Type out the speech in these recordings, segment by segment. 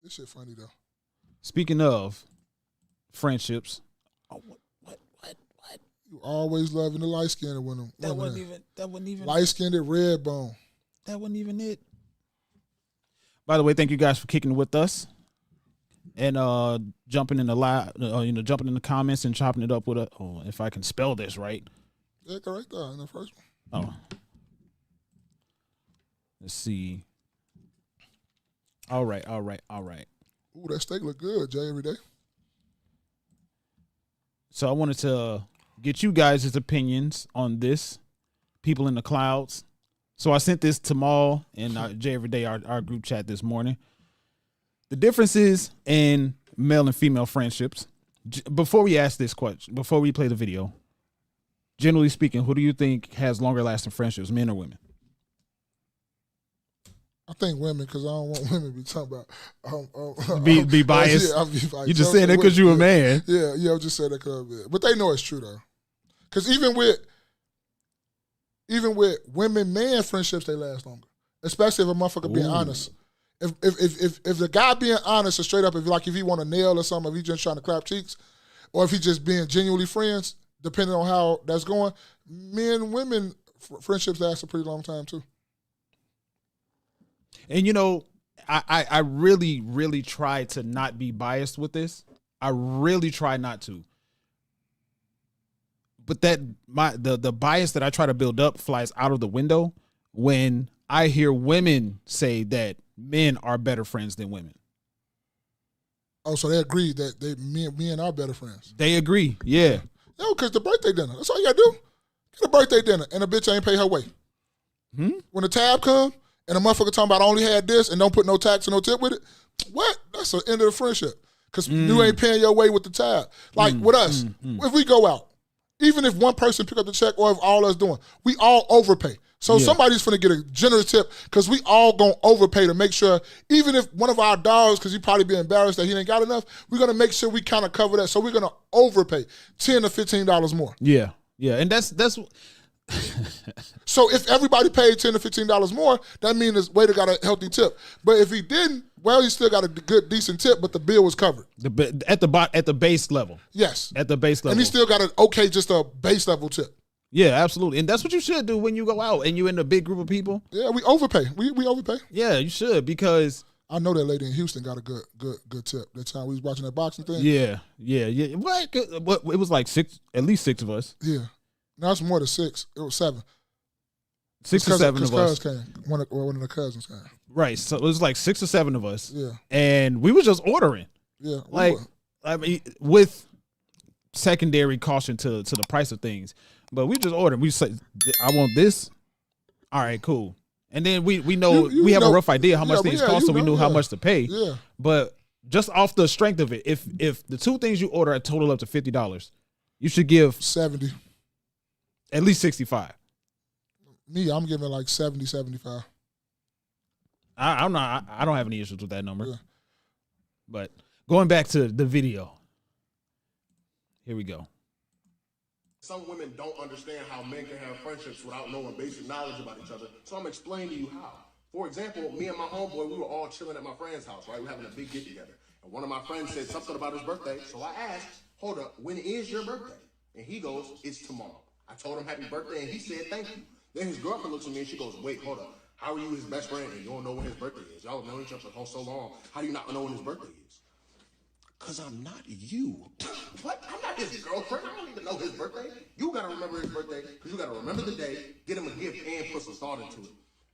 This shit funny though. Speaking of friendships, What? You always loving the light skinned women. That wasn't even Light skinned red bone. That wasn't even it. by the way, thank you guys for kicking it with us and jumping in the jumping in the comments and chopping it up with if I can spell this right. Yeah, correct there in the first one. Oh. Let's see. All right. Ooh, that steak look good, Jay, every day. So I wanted to get you guys' opinions on this. People in the clouds. So I sent this to Maul and Jay Everyday, our group chat this morning. The differences in male and female friendships. Before we ask this question, before we play the video, generally speaking, who do you think has longer lasting friendships, men or women? I think women, because I don't want women to be talking about Be biased. Yeah, I'll be biased. You just saying that because you a man. Yeah, I'm just saying that because, but they know it's true though. Because even with women, man friendships, they last longer. Especially if a motherfucker being honest. If the guy being honest and straight up, if he want a nail or something, if he just trying to clap cheeks, or if he just being genuinely friends, depending on how that's going, men and women friendships last a pretty long time too. And you know, I really, really try to not be biased with this. I really try not to. But the bias that I try to build up flies out of the window when I hear women say that men are better friends than women. Oh, so they agree that men are better friends. They agree, yeah. No, because the birthday dinner. That's all you gotta do. Get a birthday dinner, and a bitch ain't pay her way. When the tab come, and a motherfucker talking about I only had this and don't put no tax or no tip with it, what? That's the end of the friendship. Because you ain't paying your way with the tab. Like with us, if we go out, even if one person pick up the check or if all us doing, we all overpay. So somebody's finna get a generous tip because we all gonna overpay to make sure, even if one of our dogs, because he probably be embarrassed that he ain't got enough, we're gonna make sure we kind of cover that. So we're gonna overpay $10 to $15 more. Yeah. And that's So if everybody paid $10 to $15 more, that means this waiter got a healthy tip. But if he didn't, well, he still got a good, decent tip, but the bill was covered. at the base level. Yes. At the base level. And he still got just a base level tip. Yeah, absolutely. And that's what you should do when you go out and you're in a big group of people. Yeah, we overpay. We overpay. Yeah, you should, because I know that lady in Houston got a good tip. That time we was watching that boxing thing. Yeah. What? It was like at least six of us. Yeah. Now it's more than six. It was seven. 6 or 7 of us. Came. One of the cousins came. Right. So it was like 6 or 7 of us. Yeah. And we were just ordering. Yeah. Like, I mean, with secondary caution to the price of things. But we just ordered. We said, I want this. All right, cool. And then we know we have a rough idea how much things cost, so we knew how much to pay. Yeah. But just off the strength of it, if the two things you order are total up to $50, you should give 70. At least 65. Me, I'm giving like 70, 75. I don't have any issues with that number. Yeah. But going back to the video. Here we go. Some women don't understand how men can have friendships without knowing basic knowledge about each other. So I'm explaining to you how. For example, me and my homeboy, we were all chilling at my friend's house, right? We were having a big get together. And one of my friends said something about his birthday. So I asked, hold up, when is your birthday? And he goes, it's tomorrow. I told him happy birthday and he said thank you. Then his girlfriend looks at me and she goes, wait, hold up. How are you his best friend and you don't know when his birthday is? Y'all have known each other for so long. How do you not know when his birthday is? Because I'm not you. What? I'm not his girlfriend. I don't even know his birthday. You got to remember his birthday because you got to remember the day, get him a gift, and put some thought into it.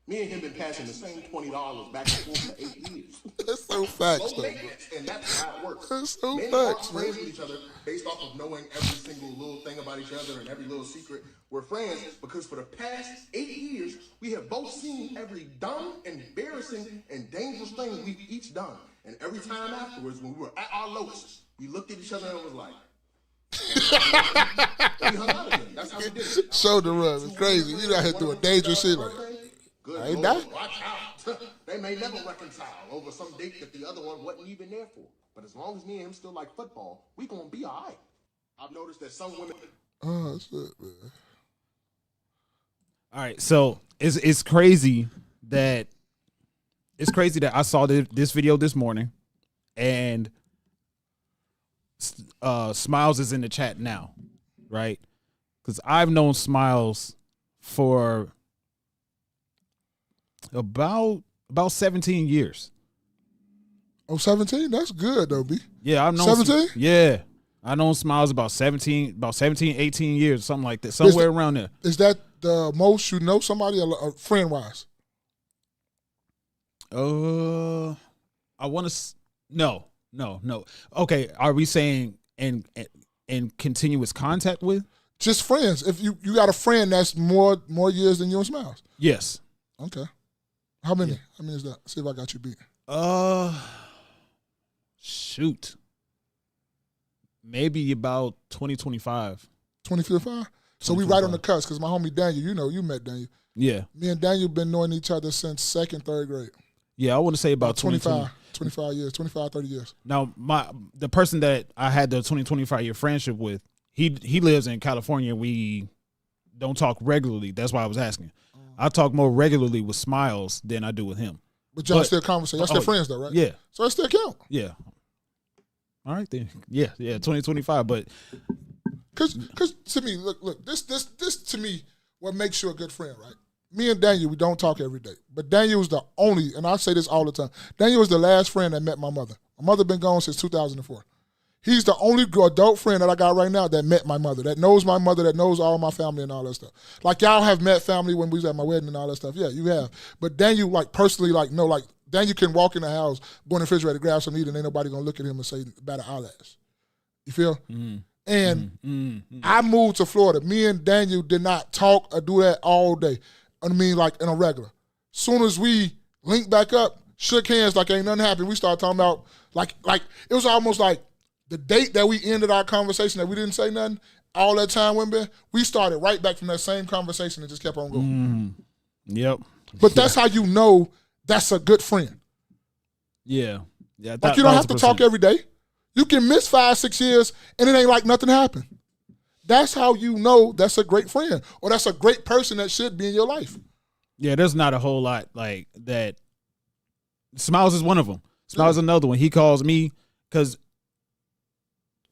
Me and him been passing the same $20 back and forth for 8 years. That's so facts, though. And that's how it works. That's so Men facts, aren't friends with each other based off of knowing every single little thing about each other and every little secret. We're friends because for the past 8 years, we have both seen every dumb, embarrassing, and dangerous thing we've each done. And every time afterwards, when we were at our lowest, we looked at each other and was like, we hung out again. That's how we did it. Shoulder rub. It's crazy. You out here doing dangerous shit. Like, good I ain't Lord, die. watch out. They may never reconcile over some date that the other one wasn't even there for. But as long as me and him still like football, we gonna be all right. I've noticed that some women... oh, shit, man. All right, so it's crazy that I saw this video this morning, and Smiles is in the chat now, right? Because I've known Smiles for about 17 years. Oh, 17? That's good, though, B. Yeah, I've known 17? Yeah. I known Smiles about 17, 18 years, something like that, somewhere around there. Is that the most you know somebody, friend-wise? I want to no. Okay, are we saying in continuous contact with? Just friends. If you got a friend that's more years than you and Smiles. Yes. Okay. How many? How many is that? See if I got you beat. Shoot. Maybe about 2025. 2055? So we right on the cusp because my homie Daniel, you met Daniel. Yeah. Me and Daniel been knowing each other since second, third grade. Yeah, I want to say about 25 years, 25, 30 years. Now, the person that I had the 25 year friendship with, he lives in California. We don't talk regularly. That's why I was asking. I talk more regularly with Smiles than I do with him. But y'all still conversate. Y'all still friends though, right? Yeah. So it still count. Yeah. All right then. Yeah, 2025. But Cause to me, look, this to me, what makes you a good friend, right? Me and Daniel, we don't talk every day. But Daniel was the only, and I say this all the time, Daniel was the last friend that met my mother. My mother been gone since 2004. He's the only adult friend that I got right now that met my mother, that knows my mother, that knows all my family and all that stuff. Like y'all have met family when we was at my wedding and all that stuff. Yeah, you have. But Daniel, like personally, like no, like Daniel can walk in the house, go in the refrigerator, grab some meat, and ain't nobody gonna look at him and say bad eyelash. You feel? And I moved to Florida. Me and Daniel did not talk or do that all day. I mean, like in a regular. Soon as we linked back up, shook hands like ain't nothing happened. We started talking about like it was almost like the date that we ended our conversation that we didn't say nothing. All that time went by. We started right back from that same conversation and just kept on going. Yep. But that's how you know that's a good friend. Yeah. Like you don't have to talk every day. You can miss 5-6 years and it ain't like nothing happened. That's how you know that's a great friend or that's a great person that should be in your life. Yeah, there's not a whole lot like that. Smiles is one of them. Smiles is another one. He calls me because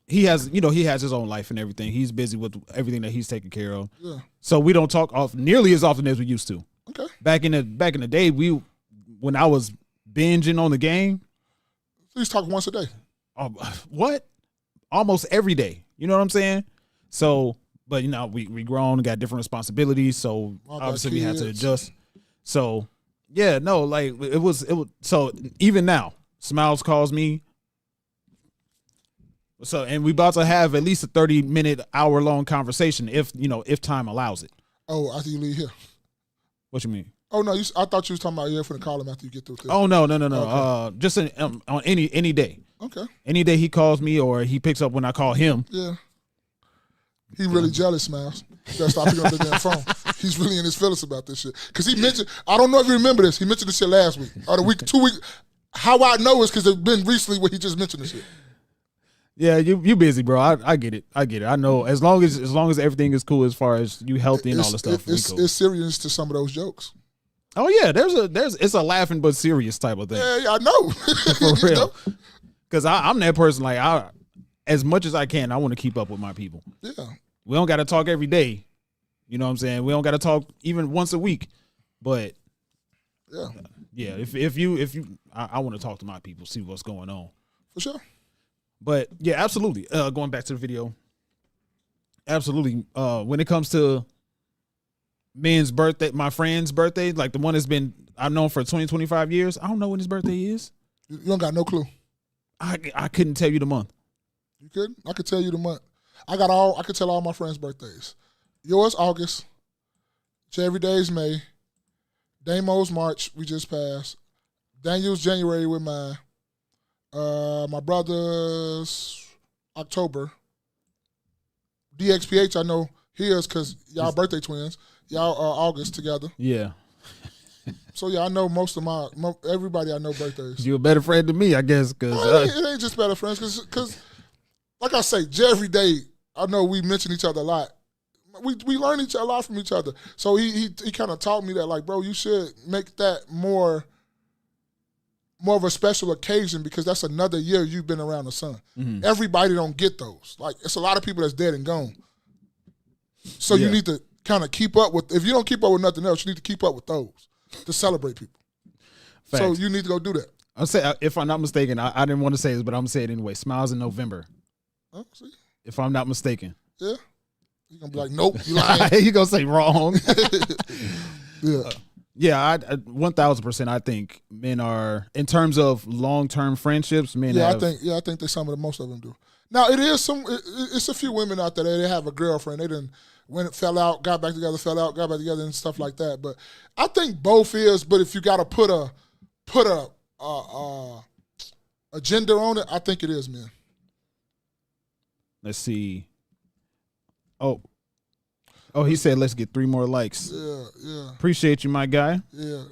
he has his own life and everything. He's busy with everything that he's taking care of. Yeah. So we don't talk nearly as often as we used to. Okay. Back in the day, when I was binging on the game. Please talk once a day. What? Almost every day. You know what I'm saying? So, but we grown, got different responsibilities, so obviously we had to adjust. So, yeah, no, like it was. So even now, Smiles calls me. So, and we about to have at least a 30-minute, hour-long conversation if time allows it. Oh, after you leave here. What you mean? Oh no, I thought you was talking about you're finna call him after you get through. Oh no. Okay. Just on any day. Okay. Any day he calls me or he picks up when I call him. Yeah. He really jealous, Smiles. You gotta stop picking up the damn phone. He's really in his feelings about this shit. Because he mentioned, I don't know if you remember this, he mentioned this shit last week. Or the week, 2 weeks. How I know is because it's been recently where he just mentioned this shit. Yeah, you busy, bro. I get it. I know. As long as everything is cool as far as you healthy and all the stuff. It's serious to some of those jokes. Oh yeah, it's a laughing but serious type of thing. Yeah, I know. For real. Because I'm that person. Like as much as I can, I want to keep up with my people. Yeah. We don't got to talk every day. You know what I'm saying? We don't got to talk even once a week. But yeah. If you, I want to talk to my people, see what's going on. For sure. But yeah, absolutely. Going back to the video, absolutely. When it comes to men's birthday, my friend's birthday, like the one that's been I've known for 20, 25 years, I don't know when his birthday is. You don't got no clue. I couldn't tell you the month. You couldn't? I could tell you the month. I could tell all my friends' birthdays. Yours, August. Every Day's May. Damo's March, we just passed. Daniel's January with mine. My brother's October. DXPH, I know his because y'all birthday twins. Y'all are August together. Yeah. So yeah, I know most of everybody I know birthdays. You a better friend than me, I guess. Cause it ain't just better friends because like I say, every day I know we mention each other a lot. We learn a lot from each other. So he kind of taught me that, like, bro, you should make that more more of a special occasion because that's another year you've been around the sun. Everybody don't get those. Like, it's a lot of people that's dead and gone. So you need to kind of keep up with, if you don't keep up with nothing else, you need to keep up with those to celebrate people. Facts. So you need to go do that. I'll say, if I'm not mistaken, I didn't want to say this, but I'm going to say it anyway. Smiles in November, Huh? See? if I'm not mistaken. Yeah. You're going to be like, nope, you lying. You going to say wrong. Yeah. Yeah, I 1,000%. I think men are, in terms of long-term friendships, men Yeah, have. I think that most of them do. Now it is it's a few women out there that they have a girlfriend. They didn't fell out, got back together, fell out, got back together, and stuff like that. But I think both is. But if you got to put a gender on it, I think it is men. Let's see. Oh, he said let's get 3 more likes. Yeah. Appreciate you, my guy. Yeah. You're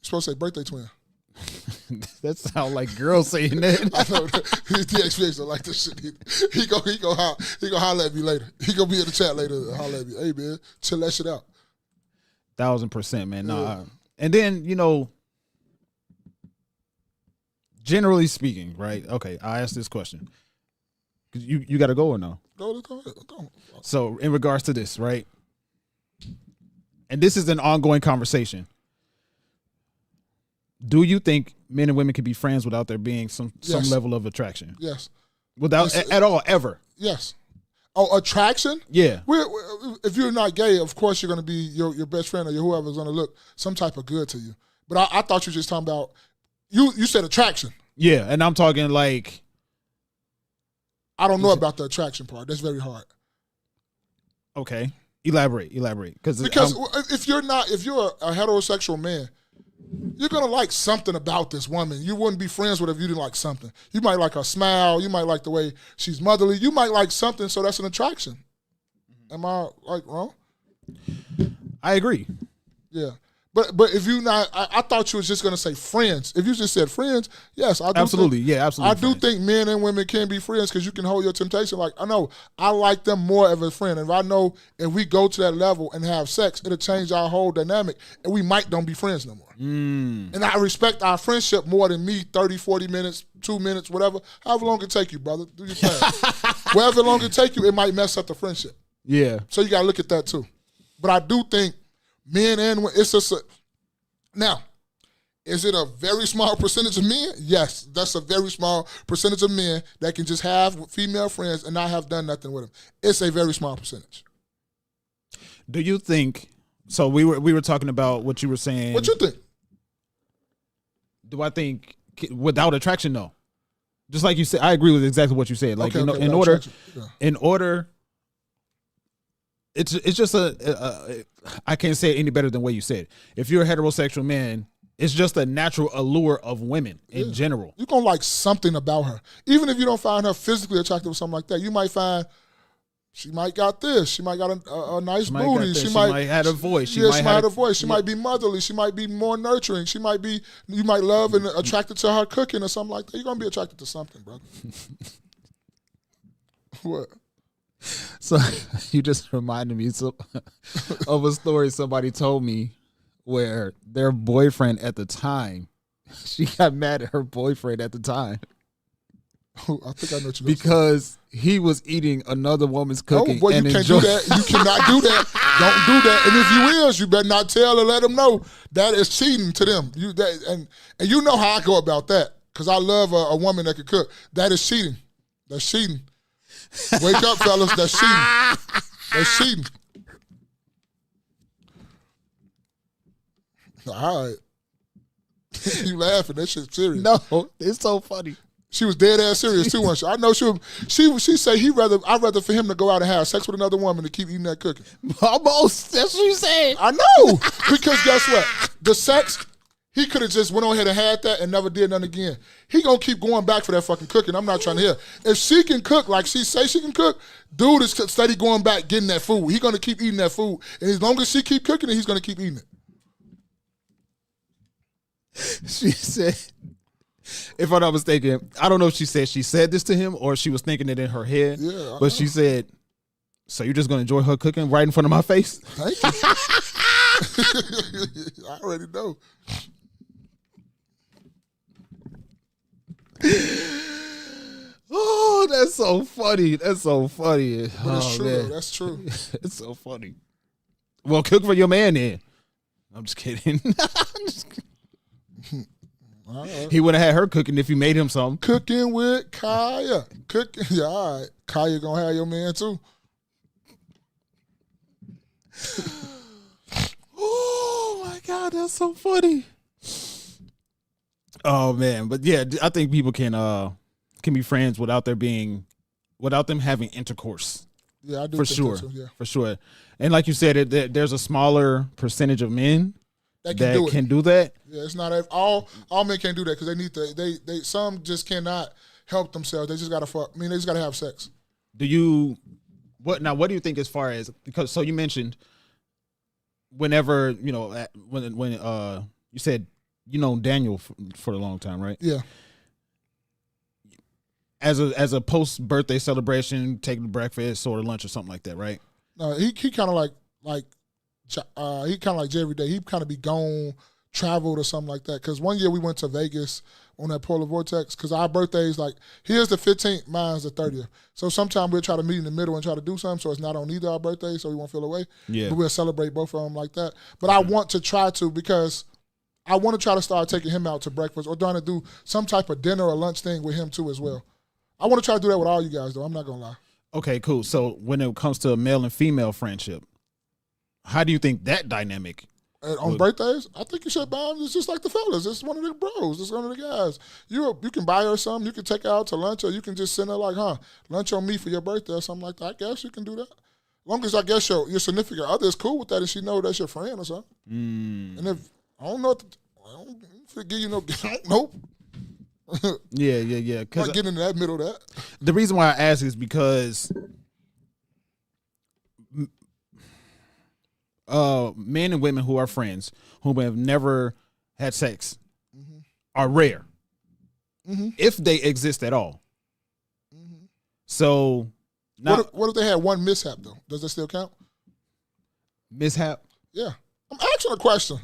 supposed to say birthday twin. That sound like girls saying that. I know the experience don't like this shit either. He go holler at me later. He gonna be in the chat later and holler at me. Hey man, chill that shit out. 1,000%, man. Nah. And then, generally speaking, right? Okay, I asked this question. 'Cause you got to go or no? Go. So in regards to this, right? And this is an ongoing conversation. Do you think men and women can be friends without there being some Yes. level of attraction? Yes. Without at all, ever? Yes. Oh, attraction? Yeah. If you're not gay, of course you're going to be your best friend or whoever's going to look some type of good to you. But I thought you were just talking about, you said attraction. Yeah, and I'm talking like, I don't know about the attraction part. That's very hard. okay, elaborate. Because if you're a heterosexual man, you're going to like something about this woman. You wouldn't be friends with her if you didn't like something. You might like her smile. You might like the way she's motherly. You might like something, so that's an attraction. Am I wrong? I agree. Yeah. But if you not, I thought you was just going to say friends. If you just said friends, yes, I do. Absolutely, absolutely. I do think men and women can be friends because you can hold your temptation. Like, I know I like them more as a friend. And if I know if we go to that level and have sex, it'll change our whole dynamic and we might don't be friends no more. And I respect our friendship more than me 30, 40 minutes, 2 minutes, whatever. However long it take you, brother. Do your thing. Whatever long it take you, it might mess up the friendship. Yeah. So you got to look at that too. But I do think men and women, it's just now, is it a very small percentage of men? Yes, that's a very small percentage of men that can just have female friends and not have done nothing with them. It's a very small percentage. Do you think? So we were talking about what you were saying. What you think? Do I think without attraction? No. Just like you said, I agree with exactly what you said. Like Okay, in without order, attraction. Yeah. in order. It's just I can't say it any better than what you said. If you're a heterosexual man, it's just a natural allure of women in general. You're going to like something about her. Even if you don't find her physically attractive or something like that, you might find she might got this. She might got a nice booty. She might have a voice. She might have a voice. She might be motherly. She might be more nurturing. You might love and attracted to her cooking or something like that. You're going to be attracted to something, brother. What? So you just reminded me of a story somebody told me where their boyfriend at the time, she got mad at her boyfriend at the time I think I know what you're because he was eating another woman's cooking. No, boy, you can't do that. You cannot do that. Don't do that. And if you is, you better not tell or let them know that is cheating to them. And you know how I go about that because I love a woman that can cook. That is cheating. That's cheating. Wake up, fellas. That's cheating. That's cheating. All right. You laughing. That shit's serious. No, it's so funny. She was dead ass serious too. I know she say I'd rather for him to go out and have sex with another woman to keep eating that cooking. Almost. That's what you said. I know. Because guess what? The sex, he could have just went on ahead and had that and never did nothing again. He gonna keep going back for that fucking cooking. I'm not trying to hear. If she can cook like she say she can cook, dude is steady going back getting that food. He gonna keep eating that food. And as long as she keep cooking it, he's gonna keep eating it. She said, if I'm not mistaken, I don't know if she said this to him or she was thinking it in her head. Yeah, but she said, so you're just going to enjoy her cooking right in front of my face? Thank you. I already know. Oh, that's so funny. That's so funny. But it's Oh, true, man. though. That's true. It's so funny. Well, cook for your man then. I'm just kidding. All right. He would have had her cooking if you made him something. Cooking with Kaya. Cooking. Yeah, all right. Kaya gonna have your man too. Oh my God, that's so funny. Oh man, but yeah, I think people can be friends without them having intercourse. Yeah, I do For think sure. that too, yeah. For sure. And like you said, there's a smaller percentage of men That that can do that. Yeah, it's not all men can't do that because they need to. They some just cannot help themselves. They just gotta fuck. I mean, they just gotta have sex. What do you think as far as, because so you mentioned whenever, when you said Daniel for a long time, right? Yeah, As a post birthday celebration, taking breakfast or lunch or something like that, right? no, he kind of like he kind of like Jerry Day. He kind of be gone, traveled or something like that. Because one year we went to Vegas on that polar vortex. Because our birthdays, like, his the 15th, mine's the 30th. So sometimes we'll try to meet in the middle and try to do something so it's not on either our birthdays so we won't feel away. Yeah. But we'll celebrate both of them like that. But I want to try to, because I want to try to start taking him out to breakfast or trying to do some type of dinner or lunch thing with him too as well. I want to try to do that with all you guys though. I'm not going to lie. Okay, cool. So when it comes to a male and female friendship, how do you think that dynamic? And on birthdays, I think you should buy them. It's just like the fellas. It's one of the bros. It's one of the guys. You can buy her something. You can take her out to lunch, or you can just send her like, lunch on me for your birthday or something like that. I guess you can do that. As long as I guess your significant other is cool with that and she know that's your friend or something. And if I don't know, I don't forgive you no. Nope. Yeah. Not Because getting in that middle of that. the reason why I ask is because men and women who are friends who have never had sex are rare, if they exist at all. So now What if they had one mishap though? Does that still count? mishap. Yeah. I'm asking a question.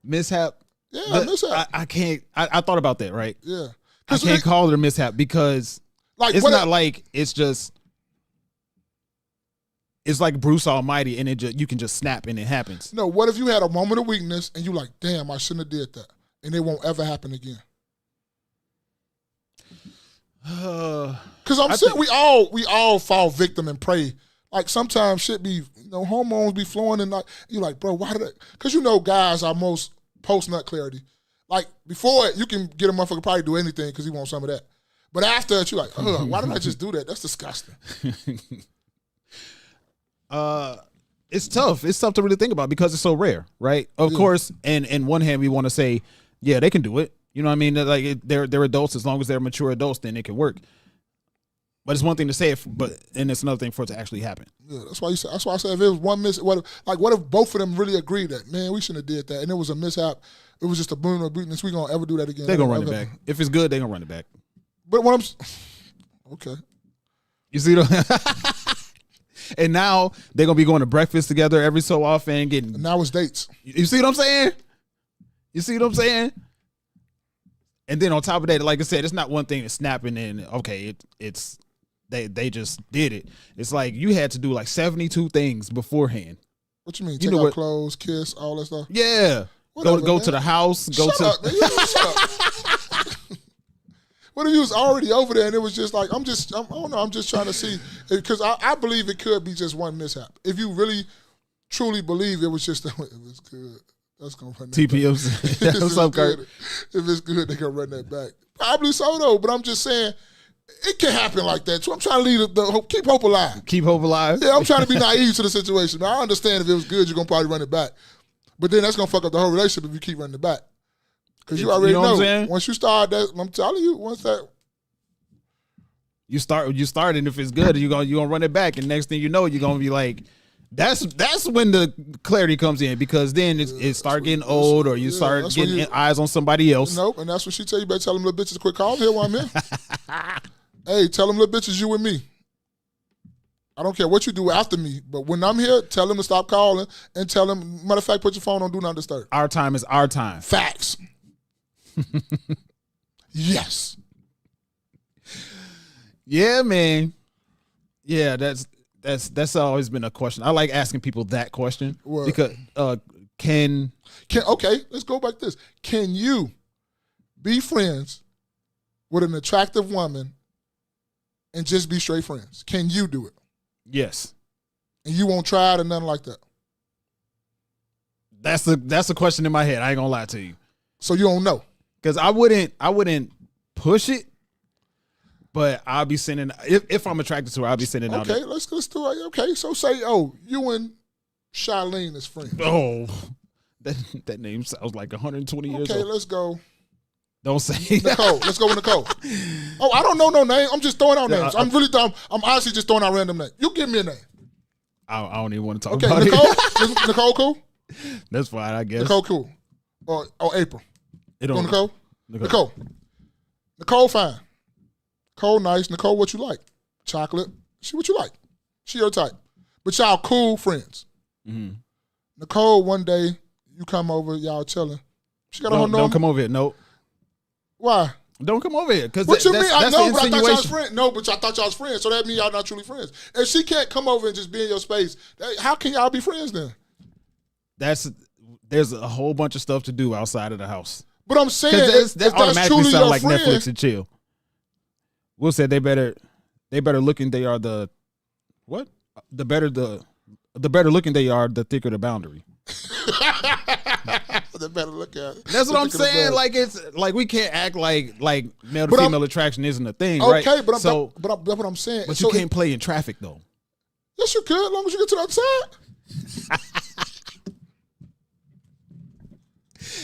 Mishap. Yeah, mishap. I can't. I thought about that. Right. Yeah. I can't call it a mishap because like it's what not like it's just. It's like Bruce Almighty, and you can just snap and it happens. No, what if you had a moment of weakness and you like, damn, I shouldn't have did that, and it won't ever happen again? Because I'm saying we all fall victim and prey. Like sometimes shit be, hormones be flowing and like you like, bro, why did I? Because guys are most post nut clarity. Like before it, you can get a motherfucker probably do anything because he wants some of that. But after it, you like, why did I just do that? That's disgusting. It's tough. It's tough to really think about because it's so rare, right? Of course, and in one hand, we want to say, yeah, they can do it. You know what I mean? Like they're adults. As long as they're mature adults, then it can work. But it's one thing to say it, and it's another thing for it to actually happen. Yeah, that's why I said if it was one miss, what if both of them really agreed that, man, we shouldn't have did that, and it was a mishap. It was just a boon or weakness. We gonna ever do that again? They're gonna run it back. If it's good, they're gonna run it back. But what I'm okay. You see and now they're gonna be going to breakfast together every so often and getting. And now it's dates. You see what I'm saying? You see what I'm saying? And then on top of that, like I said, it's not one thing that's snapping and okay, it's they just did it. It's like you had to do like 72 things beforehand. What you mean? You Take know out what? Clothes, kiss, all that stuff. Yeah. Whatever, go man. to the house. Shut up, man. Shut up. What if you was already over there and it was just like, I'm just trying to see, because I believe it could be just one mishap. If you really, truly believe it was just, it was good, that's going to run that TPMs. back. What's up, Kurt? If it's good, they going to run that back. Probably so, though, but I'm just saying, it can happen like that. So I'm trying to leave the hope, keep hope alive. Keep hope alive. Yeah, I'm trying to be naive to the situation. Now, I understand if it was good, you're going to probably run it back. But then that's going to fuck up the whole relationship if you keep running it back. Because you already You know what I'm know, saying? once you start that, I'm telling you, once that, You start, and if it's good, you're gonna run it back, and next thing you know, you're gonna be like, that's when the clarity comes in, because then it start getting old, or you start that's when getting you- eyes on somebody else. nope, and that's what she tell you, better tell them little bitches to quit calling here while I'm here. Hey, tell them little bitches you with me. I don't care what you do after me, but when I'm here, tell them to stop calling, and tell them, matter of fact, put your phone on Do Not Disturb. Our time is our time. Facts. Yes. Yeah, man. Yeah, that's always been a question. I like asking people that question What? because Okay, let's go back to this. Can you be friends with an attractive woman and just be straight friends? Can you do it? yes. And you won't try it or nothing like that? That's the question in my head. I ain't gonna lie to you. So you don't know? Because I wouldn't push it, but I'll be sending if I'm attracted to her, I'll be sending out. Okay, let's do it. Okay, so say, you and Charlene is friends. Oh, that name sounds like 120 years Okay, old. let's go. Don't say that. Nicole. Let's go with Nicole. Oh, I don't know no name. I'm just throwing out names. I'm really dumb. I'm honestly just throwing out random names. You give me a name. I don't even want to talk Okay, about Nicole. it. Nicole cool? That's fine, I guess. Nicole cool. Or April. It Go don't, Nicole? Nicole fine. Nicole nice. Nicole what you like? Chocolate. She what you like. She your type. But y'all cool friends. Mhm. Nicole, one day you come over, y'all chilling. She got a whole Don't come over here. No, Why? don't come over here. Because What you mean? I know, the but I thought y'all was insinuation. friends. No, but I thought y'all was friends. So that means y'all not truly friends. If she can't come over and just be in your space, how can y'all be friends then? There's a whole bunch of stuff to do outside of the house. But I'm saying, Because if that that's automatically truly sound your like friend, Netflix and chill. Will said they better looking they are the what? The better looking they are, the thicker the boundary. they better look at it. That's what I'm Look at the saying. bed. Like it's like we can't act like male to But I'm- female attraction isn't a thing, right? Okay, but so that's what I'm saying. but So you can't play in traffic though. yes, you could, as long as you get to the other side.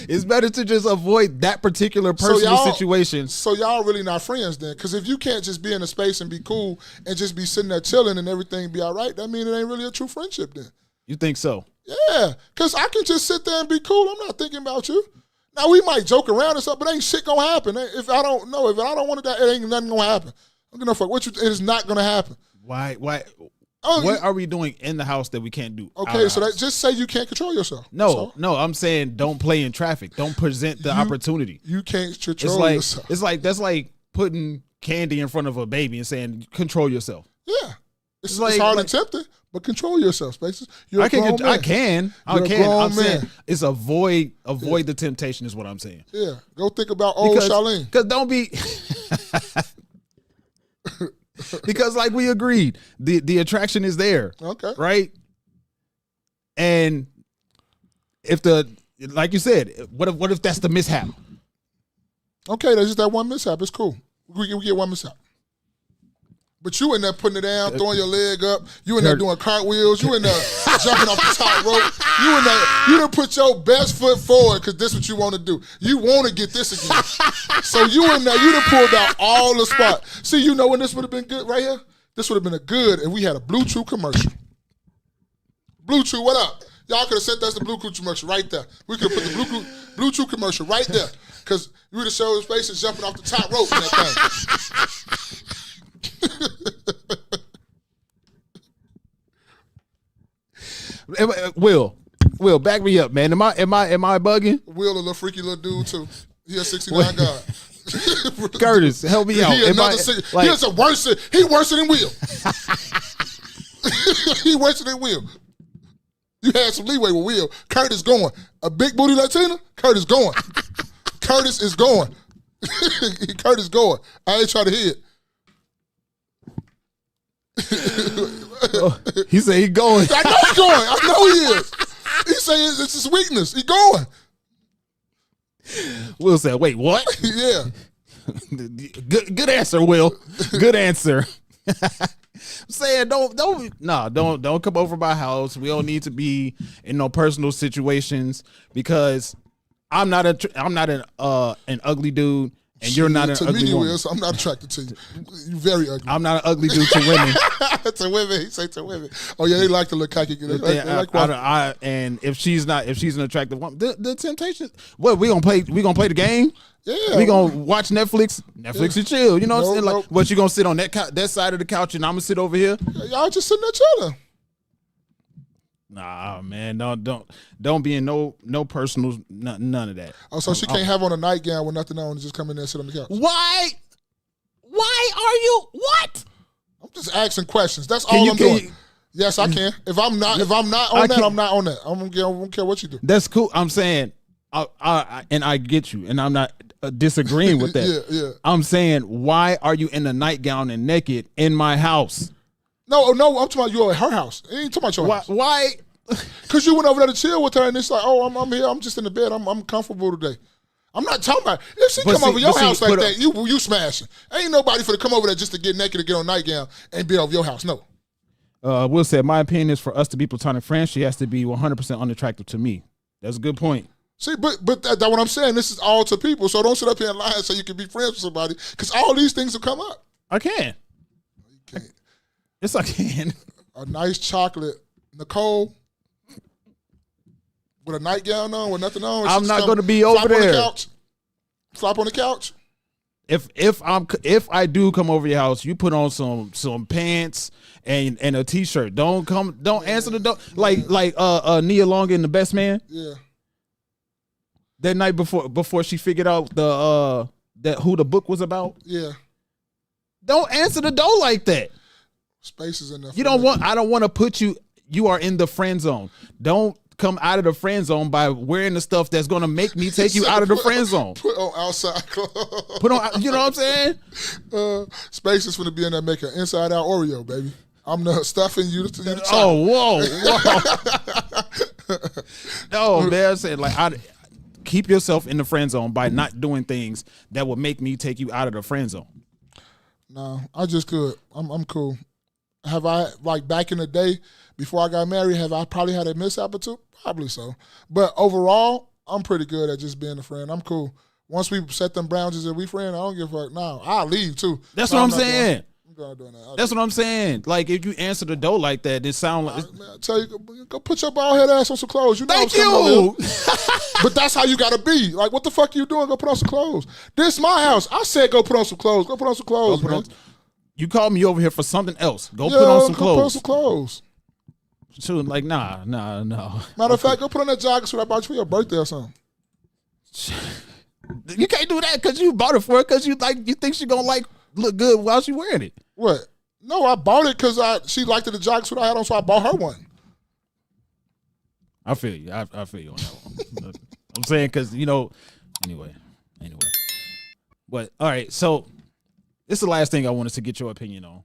It's better to just avoid that particular personal y'all- situation. So y'all really not friends then? Because if you can't just be in a space and be cool and just be sitting there chilling and everything be all right, that means it ain't really a true friendship then. You think so? Yeah, because I can just sit there and be cool. I'm not thinking about you. Now, we might joke around and stuff, but ain't shit going to happen. If I don't know, if I don't want it, it ain't nothing going to happen. I'm going to fuck. It is not going to happen. Why? Oh, What are we doing in the house that we can't do? out okay, of so the that house? just say you can't control yourself. No, So I'm saying don't play in traffic. Don't present the opportunity. you can't It's control like yourself. that's like putting candy in front of a baby and saying control yourself. Yeah. It's like- hard like- and tempting, but control yourself, Spaces. You're I a grown can. man. I can. You're a grown I'm saying man. it's avoid the temptation is what I'm saying. Yeah, go think about old Charlene. Because don't be. Because like we agreed, the attraction is there, Okay. right? And if like you said, what if that's the mishap? Okay, that's just that one mishap. It's cool. We get one mishap. But you in there putting it down, throwing your leg up. You in there doing cartwheels. You in there jumping off the top rope. You in there, you done put your best foot forward because this is what you want to do. You want to get this again. So you in there, you done pulled out all the spots. See, you know when this would have been good right here? This would have been a good if we had a Blue Chew commercial. Blue Chew, what up? Y'all could have sent us the Blue Chew commercial right there. We could have put the Blue Chew commercial right there because we would have showed Spaces jumping off the top rope in that thing. Will, back me up, man. Am I bugging? Will, a little freaky little dude too. He a 69 guy. Curtis, help me out. He is a worse. He worse than Will. He worse than Will. You had some leeway with Will. Curtis going. A big booty Latina. Curtis going. Curtis is going. Curtis going. I ain't trying to hit. He said he going. I know he's going. I know he is. He saying it's his weakness. He going. Will said, "Wait, what?" Yeah. Good answer, Will. Good answer. I'm saying don't come over my house. We don't need to be in no personal situations because I'm not an ugly dude and you're not an to ugly me, you woman. is. I'm not attracted to you. You're very ugly. I'm not an ugly dude to women. To women, he say to women. Oh yeah, they like to look cocky. They like And if she's an attractive woman, the temptation. What we gonna play? We gonna play the game. Yeah, We gonna watch Netflix and chill. You know what I'm saying? Like, Nope. what you gonna sit on that side of the couch and I'm gonna sit over here? y'all just sitting there chilling. Nah, man, don't be in no personal none of that. Oh, so she can't have on a nightgown with nothing on and just come in there and sit on the couch. Why are you what? I'm just asking questions. That's Can all you- I'm can doing. you- Yes, I can. If I'm not on I that, can- I'm not on that. I don't care what you do. That's cool. I'm saying, I get you, and I'm not disagreeing with that. Yeah. I'm saying, why are you in a nightgown and naked in my house? No, I'm talking about you at her house. I ain't talking about your Why? house. Why? Because you went over there to chill with her, and it's like, oh, I'm here. I'm just in the bed. I'm comfortable today. I'm not talking about if she But come see- over your but see, house like put a- that. You smashing. Ain't nobody for to come over there just to get naked and get on nightgown and be over your house. No. Will said, my opinion is for us to be platonic friends, she has to be 100% unattractive to me. That's a good point. See, but that's what I'm saying. This is all to people. So don't sit up here and lie and say you can be friends with somebody because all these things will come up. I can. can't. Yes, I can. A nice chocolate Nicole with a nightgown on with nothing on. I'm She not just going to be flop over on the there. couch. Flop on the couch. If I do come over your house, you put on some pants and a t-shirt. Don't answer the door like Nia Long in The Best Man. Yeah. That night before she figured out that who the book was about. Yeah. Don't answer the door like that. Spaces in there. You don't want. I don't want to put you. You are in the friend zone. Don't come out of the friend zone by wearing the stuff that's going to make me take you out of the friend zone. Put on outside clothes. Put on. You know what I'm saying? Spaces finna be in there making inside out Oreo, baby. I'm the stuffing you to the child. Oh, whoa. No, man. I'm saying keep yourself in the friend zone by not doing things that would make me take you out of the friend zone. No, I just could. I'm cool. Have I, like back in the day before I got married, have I probably had a mishap or two? Probably so. But overall, I'm pretty good at just being a friend. I'm cool. Once we set them boundaries and we friend, I don't give a fuck. No, I'll leave too. That's No, what I'm not doing- saying. I'm not doing that. That's what I'm saying. Like, if you answer the door like that, it sound like. Man, I tell you, go put your bald head ass on some clothes. You know Thank I'm coming over you. here. But that's how you gotta be. Like, what the fuck you doing? Go put on some clothes. This is my house. I said go put on some clothes. Go put on some clothes, man. You called me over here for something else. Go Yeah, put on some go put on clothes. some clothes. So, like, nah. Matter of fact, go put on that jogging suit I bought you for your birthday or something. You can't do that because you bought it for her because you think she gonna look good while she wearing it. What? No, I bought it because she liked the jogging suit I had on, so I bought her one. I feel you. I feel you on that one. I'm saying because anyway. But all right, so this is the last thing I wanted to get your opinion on.